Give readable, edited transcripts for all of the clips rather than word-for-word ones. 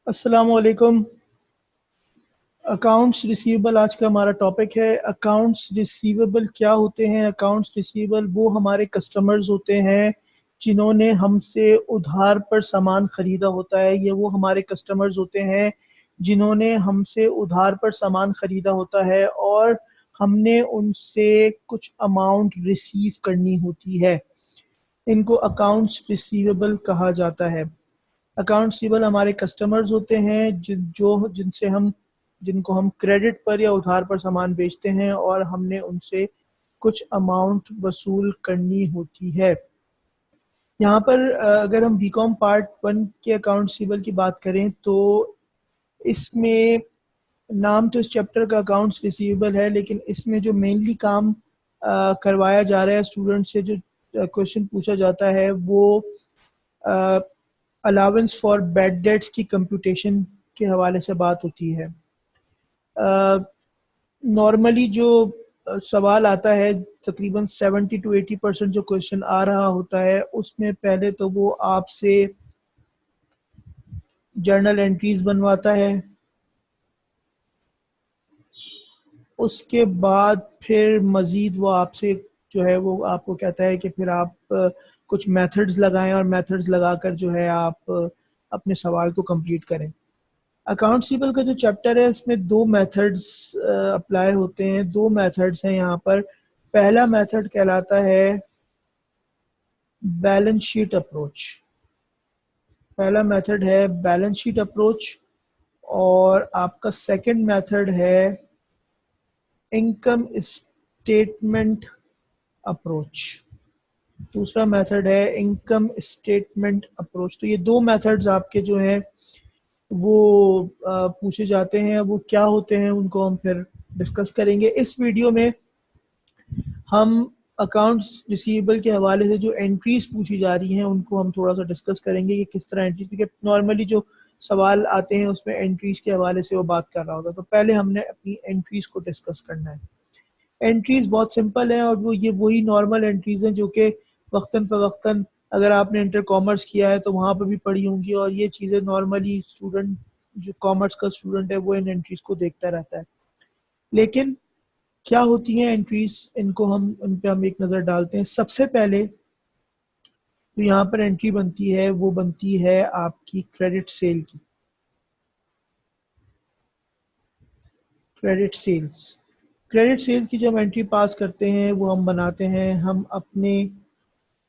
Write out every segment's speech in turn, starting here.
अस्सलाम वालेकुम। Accounts receivable आज का हमारा टॉपिक है। अकाउंट्स रिसीवेबल क्या होते हैं? अकाउंट्स रिसीवेबल वो हमारे कस्टमर्स होते हैं जिन्होंने हमसे उधार पर सामान खरीदा होता है। ये वो हमारे कस्टमर्स होते हैं जिन्होंने हमसे उधार पर सामान खरीदा होता है और हमने उनसे कुछ अमाउंट रिसीव करनी होती है। इनको अकाउंट्स रिसीवेबल कहा जाता है। अकाउंट रिसीवेबल हमारे कस्टमर्स होते हैं जिनसे हम जिनको हम क्रेडिट पर या उधार पर सामान बेचते हैं और हमने उनसे कुछ अमाउंट वसूल करनी होती है। यहाँ पर अगर हम बीकॉम पार्ट वन के अकाउंट रिसीवेबल की बात करें तो इसमें नाम तो इस चैप्टर का अकाउंट्स रिसीवेबल है, लेकिन इसमें जो मेनली काम करवाया जा रहा है, स्टूडेंट से जो क्वेश्चन पूछा जाता है वो अलाउंस फॉर बैड डेट्स की कंप्यूटेशन के हवाले से बात होती है। नॉर्मली जो सवाल आता है, तकरीबन 70 to 80% जो क्वेश्चन आ रहा होता है उसमें पहले तो वो आपसे जर्नल एंट्रीज बनवाता है। उसके बाद फिर मज़ीद वो आपसे जो है वो आपको कहता है कि फिर आप कुछ मेथड्स लगाएं और मेथड्स लगाकर जो है आप अपने सवाल को कंप्लीट करें। अकाउंट रिसीवेबल का जो चैप्टर है इसमें दो मेथड्स अप्लाई होते हैं। दो मेथड्स हैं यहाँ पर। पहला मेथड कहलाता है बैलेंस शीट अप्रोच। पहला मेथड है बैलेंस शीट अप्रोच और आपका सेकंड मेथड है इनकम स्टेटमेंट अप्रोच। दूसरा मेथड है इनकम स्टेटमेंट अप्रोच। तो ये दो मेथड्स आपके जो हैं वो पूछे जाते हैं। वो क्या होते हैं उनको हम फिर डिस्कस करेंगे इस वीडियो में। हम अकाउंट्स रिसीवेबल के हवाले से जो एंट्रीज पूछी जा रही हैं उनको हम थोड़ा सा डिस्कस करेंगे कि किस तरह एंट्रीज, क्योंकि नॉर्मली जो सवाल आते हैं उसमें एंट्रीज के हवाले से वो बात कर रहा होता है। तो पहले हमने अपनी एंट्रीज को डिस्कस करना है। एंट्रीज बहुत सिंपल है और वो ये वही नॉर्मल एंट्रीज हैं जो कि वक्तन फ़वक्तन अगर आपने इंटर कॉमर्स किया है तो वहाँ पर भी पढ़ी होंगी, और ये चीज़ें नॉर्मली स्टूडेंट जो कॉमर्स का स्टूडेंट है वो इन एंट्रीज को देखता रहता है। लेकिन क्या होती हैं एंट्रीज, इनको हम उन पे हम एक नज़र डालते हैं। सबसे पहले तो यहाँ पर एंट्री बनती है वो बनती है आपकी क्रेडिट सेल की। क्रेडिट सेल्स क्रेडिट सेल्स की जब एंट्री पास करते हैं वो हम बनाते हैं, हम अपने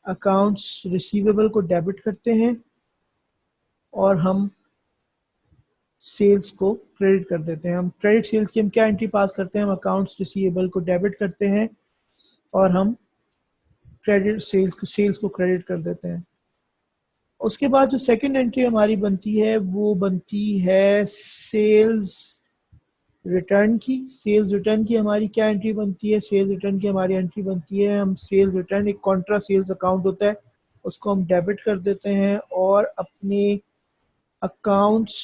अकाउंट्स रिसीवेबल को डेबिट करते हैं और हम सेल्स को क्रेडिट कर देते हैं। हम क्रेडिट सेल्स की हम क्या एंट्री पास करते हैं? हम अकाउंट्स रिसीवेबल को डेबिट करते हैं और हम क्रेडिट सेल्स को क्रेडिट कर देते हैं। उसके बाद जो सेकंड एंट्री हमारी बनती है वो बनती है सेल्स रिटर्न की। सेल्स रिटर्न की हमारी क्या एंट्री बनती है? सेल्स रिटर्न की हमारी एंट्री बनती है, हम सेल्स रिटर्न, एक कॉन्ट्रा सेल्स अकाउंट होता है, उसको हम डेबिट कर देते हैं और अपने अकाउंट्स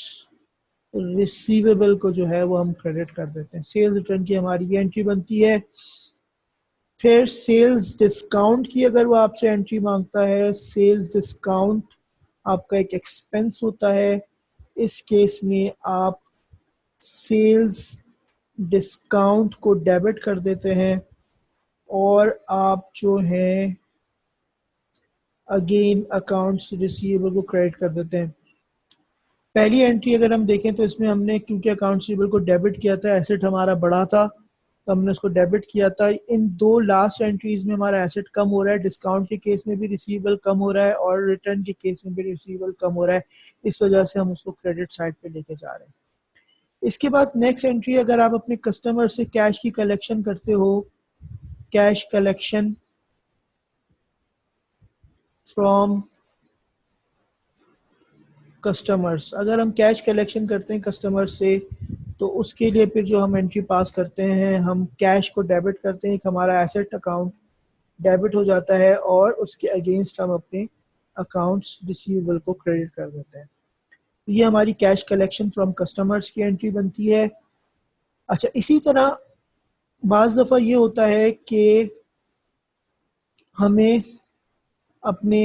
रिसीवेबल को जो है वो हम क्रेडिट कर देते हैं। सेल्स रिटर्न की हमारी ये एंट्री बनती है। फिर सेल्स डिस्काउंट की अगर वो आपसे एंट्री मांगता है, सेल्स डिस्काउंट आपका एक एक्सपेंस होता है। इस केस में आप सेल्स डिस्काउंट को डेबिट कर देते हैं और आप जो है अगेन अकाउंट्स रिसीवेबल को क्रेडिट कर देते हैं। पहली एंट्री अगर हम देखें तो इसमें हमने, क्योंकि अकाउंट रिसीवेबल को डेबिट किया था, एसेट हमारा बढ़ा था तो हमने उसको डेबिट किया था। इन दो लास्ट एंट्रीज में हमारा एसेट कम हो रहा है। डिस्काउंट के केस में भी रिसीवेबल कम हो रहा है और रिटर्न के केस में भी रिसीवेबल कम हो रहा है। इस वजह से हम उसको क्रेडिट साइड पे लेके जा रहे हैं। इसके बाद नेक्स्ट एंट्री, अगर आप अपने कस्टमर से कैश की कलेक्शन करते हो, कैश कलेक्शन फ्रॉम कस्टमर्स, अगर हम कैश कलेक्शन करते हैं कस्टमर से तो उसके लिए फिर जो हम एंट्री पास करते हैं, हम कैश को डेबिट करते हैं, एक हमारा एसेट अकाउंट डेबिट हो जाता है और उसके अगेंस्ट हम अपने अकाउंट्स रिसीवेबल को क्रेडिट कर देते हैं। तो ये हमारी कैश कलेक्शन फ्रॉम कस्टमर्स की एंट्री बनती है। अच्छा, इसी तरह बाज़ दफ़ा ये होता है कि हमें अपने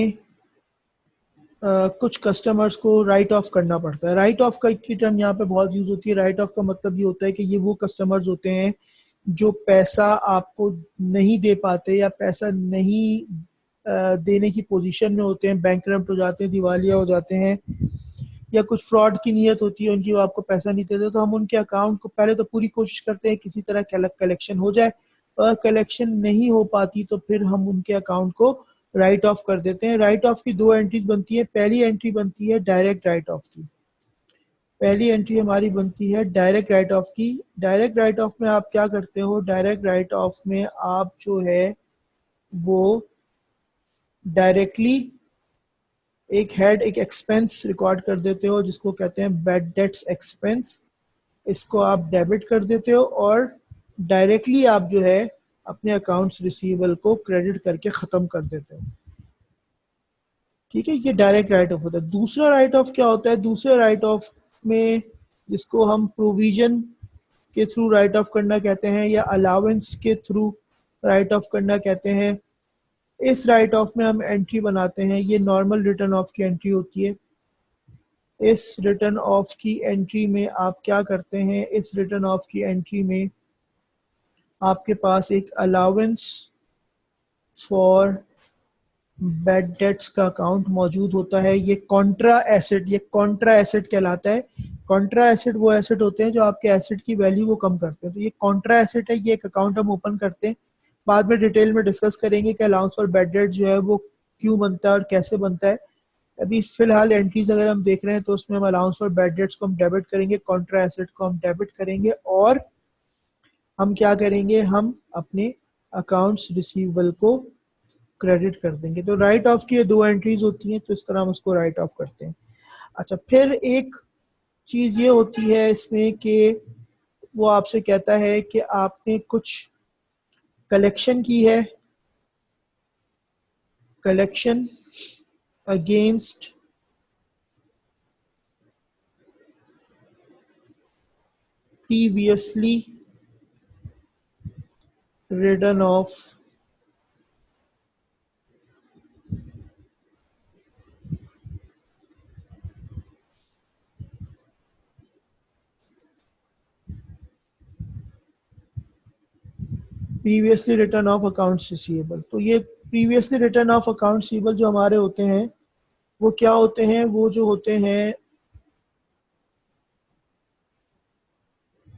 कुछ कस्टमर्स को राइट ऑफ करना पड़ता है। राइट ऑफ का की टर्म यहाँ पे बहुत यूज होती है। राइट ऑफ का मतलब ये होता है कि ये वो कस्टमर्स होते हैं जो पैसा आपको नहीं दे पाते या पैसा नहीं देने की पोजीशन में होते हैं, बैंकरप्ट हो जाते हैं, दिवालिया हो जाते हैं, या कुछ फ्रॉड की नीयत होती है उनकी, वो आपको पैसा नहीं देते, तो हम उनके अकाउंट को पहले तो पूरी कोशिश करते हैं किसी तरह कलेक्शन हो जाए, और कलेक्शन नहीं हो पाती तो फिर हम उनके अकाउंट को राइट ऑफ कर देते हैं। राइट ऑफ की दो एंट्रीज बनती है। पहली एंट्री बनती है डायरेक्ट राइट ऑफ की। पहली एंट्री हमारी बनती है डायरेक्ट राइट ऑफ की। डायरेक्ट राइट ऑफ में आप क्या करते हो? डायरेक्ट राइट ऑफ में आप जो है वो डायरेक्टली एक एक्सपेंस रिकॉर्ड कर देते हो जिसको कहते हैं बैड डेट्स एक्सपेंस। इसको आप डेबिट कर देते हो और डायरेक्टली आप जो है अपने अकाउंट्स रिसीवेबल को क्रेडिट करके ख़त्म कर देते हो। ठीक है, ये डायरेक्ट राइट ऑफ होता है। दूसरा राइट ऑफ क्या होता है? दूसरे राइट ऑफ में, जिसको हम प्रोविजन के थ्रू राइट ऑफ करना कहते हैं या अलाउंस के थ्रू राइट ऑफ करना कहते हैं, इस राइट ऑफ में हम एंट्री बनाते हैं। ये नॉर्मल रिटर्न ऑफ की एंट्री होती है। इस रिटर्न ऑफ की एंट्री में आप क्या करते हैं? इस रिटर्न ऑफ की एंट्री में आपके पास एक अलाउंस फॉर बैड डेट्स का अकाउंट मौजूद होता है। ये कॉन्ट्रा एसेट कहलाता है। कॉन्ट्रा एसेट वो एसेट होते हैं जो आपके एसेट की वैल्यू को कम करते हैं, तो ये कॉन्ट्रा एसेट है। ये एक अकाउंट हम ओपन करते हैं। बाद में डिटेल में डिस्कस करेंगे कि अलाउंस फॉर बैड डेट जो है वो क्यों बनता है और कैसे बनता है। अभी फिलहाल एंट्रीज अगर हम देख रहे हैं तो उसमें हम अलाउंस फॉर बैड डेट्स को हम डेबिट करेंगे, कॉन्ट्रा एसेट को हम डेबिट करेंगे, और हम क्या करेंगे? हम अपने अकाउंट्स रिसीवेबल को क्रेडिट कर देंगे। तो राइट ऑफ की दो एंट्रीज होती हैं, तो इस तरह हम उसको राइट ऑफ करते हैं। अच्छा, फिर एक चीज ये होती है इसमें कि वो आपसे कहता है कि आपने कुछ कलेक्शन की है, collection against previously return of previously return of accounts receivable. तो ये previously return of accounts receivable जो हमारे होते हैं वो क्या होते हैं? वो जो होते हैं,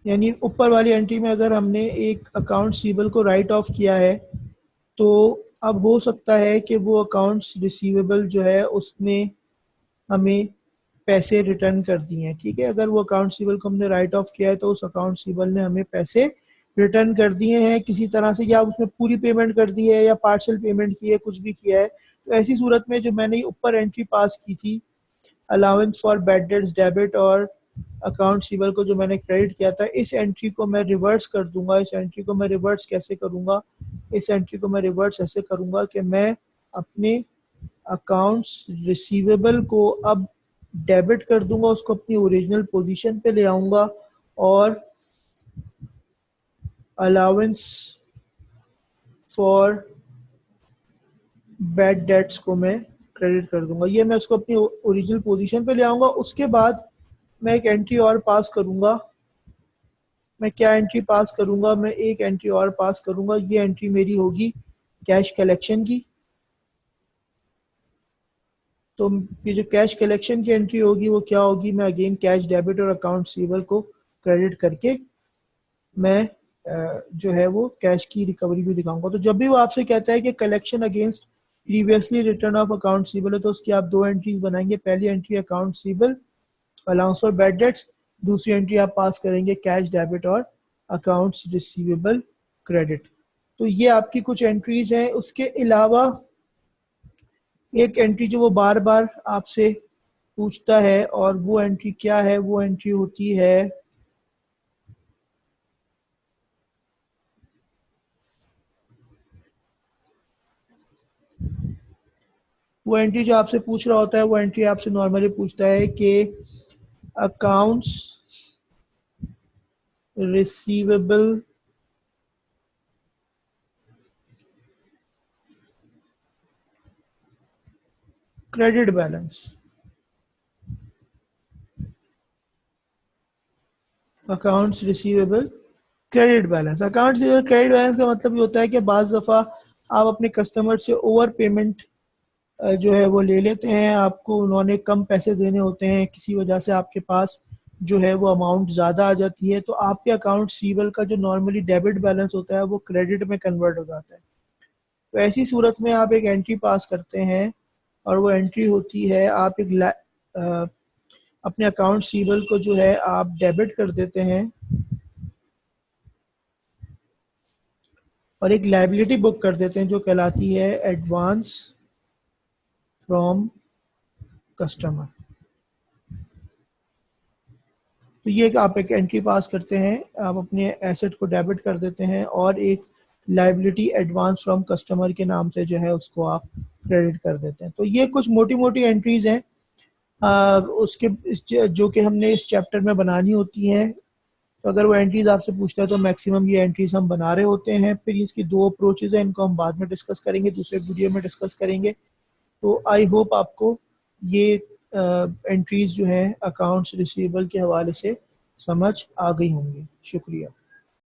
यानी ऊपर वाली एंट्री में अगर हमने एक अकाउंट रिसीवेबल को राइट ऑफ किया है तो अब हो सकता है कि वो अकाउंट्स रिसीवेबल जो है उसने हमें पैसे रिटर्न कर दिए हैं। ठीक है, अगर वो अकाउंट रिसीवेबल को हमने राइट ऑफ किया है तो उस अकाउंट रिसीवेबल ने हमें पैसे रिटर्न कर दिए हैं किसी तरह से, या उसमें पूरी पेमेंट कर दी है या पार्शियल पेमेंट की है, कुछ भी किया है। तो ऐसी सूरत में जो मैंने ऊपर एंट्री पास की थी, allowance for bad debts debit और अकाउंट रिसीवेबल को जो मैंने क्रेडिट किया था, इस एंट्री को मैं रिवर्स कर दूंगा। इस एंट्री को मैं रिवर्स कैसे करूंगा? इस एंट्री को मैं रिवर्स ऐसे करूंगा कि मैं अपने अकाउंट्स रिसीवेबल को अब डेबिट कर दूंगा, उसको अपनी ओरिजिनल पोजीशन पे ले आऊंगा, और अलाउंस फॉर बैड डेट्स को मैं क्रेडिट कर दूंगा। ये मैं उसको अपनी ओरिजिनल पोजीशन पे ले आऊंगा। उसके बाद मैं एक एंट्री और पास करूंगा। मैं क्या एंट्री पास करूंगा? मैं एक एंट्री और पास करूंगा। ये एंट्री मेरी होगी कैश कलेक्शन की। तो ये जो कैश कलेक्शन की एंट्री होगी वो क्या होगी? मैं अगेन कैश डेबिट और अकाउंट रिसीवेबल को क्रेडिट करके मैं जो है वो कैश की रिकवरी भी दिखाऊंगा। तो जब भी वो आपसे कहता है कि collection against previously return of account receivable है, तो उसकी आप दो एंट्रीज बनाएंगे। पहली entry account receivable allowance for bad debts, दूसरी एंट्री आप पास करेंगे कैश डेबिट और अकाउंट्स रिसीवेबल क्रेडिट। तो ये आपकी कुछ एंट्रीज हैं। उसके अलावा एक एंट्री जो वो बार बार आपसे पूछता है, और वो एंट्री क्या है? वो एंट्री होती है, वो एंट्री जो आपसे पूछ रहा होता है वो एंट्री आपसे नॉर्मली पूछता है कि accounts receivable credit balance. Accounts receivable credit balance. Accounts receivable credit balance का मतलब ये होता है कि बाज़ दफ़ा आप अपने कस्टमर से ओवर पेमेंट जो है वो ले लेते हैं, आपको उन्होंने कम पैसे देने होते हैं, किसी वजह से आपके पास जो है वो अमाउंट ज़्यादा आ जाती है, तो आपके अकाउंट रिसीवेबल का जो नॉर्मली डेबिट बैलेंस होता है वो क्रेडिट में कन्वर्ट हो जाता है। तो ऐसी सूरत में आप एक एंट्री पास करते हैं और वो एंट्री होती है, आप अपने अकाउंट रिसीवेबल को जो है आप डेबिट कर देते हैं और एक लायबिलिटी बुक कर देते हैं जो कहलाती है एडवांस फ्रॉम कस्टमर। तो ये आप एक एंट्री पास करते हैं, आप अपने एसेट को डेबिट कर देते हैं और एक लायबिलिटी एडवांस फ्रॉम कस्टमर के नाम से जो है उसको आप क्रेडिट कर देते हैं। तो ये कुछ मोटी मोटी एंट्रीज हैं उसके जो कि हमने इस चैप्टर में बनानी होती हैं। तो अगर वो एंट्रीज आपसे पूछता है तो मैक्सिमम ये एंट्रीज हम बना रहे होते हैं। फिर इसकी दो अप्रोचेज हैं, इनको हम बाद में डिस्कस करेंगे, दूसरे वीडियो में डिस्कस करेंगे। तो आई होप आपको ये एंट्रीज जो हैं अकाउंट्स रिसीवेबल के हवाले से समझ आ गई होंगी। शुक्रिया।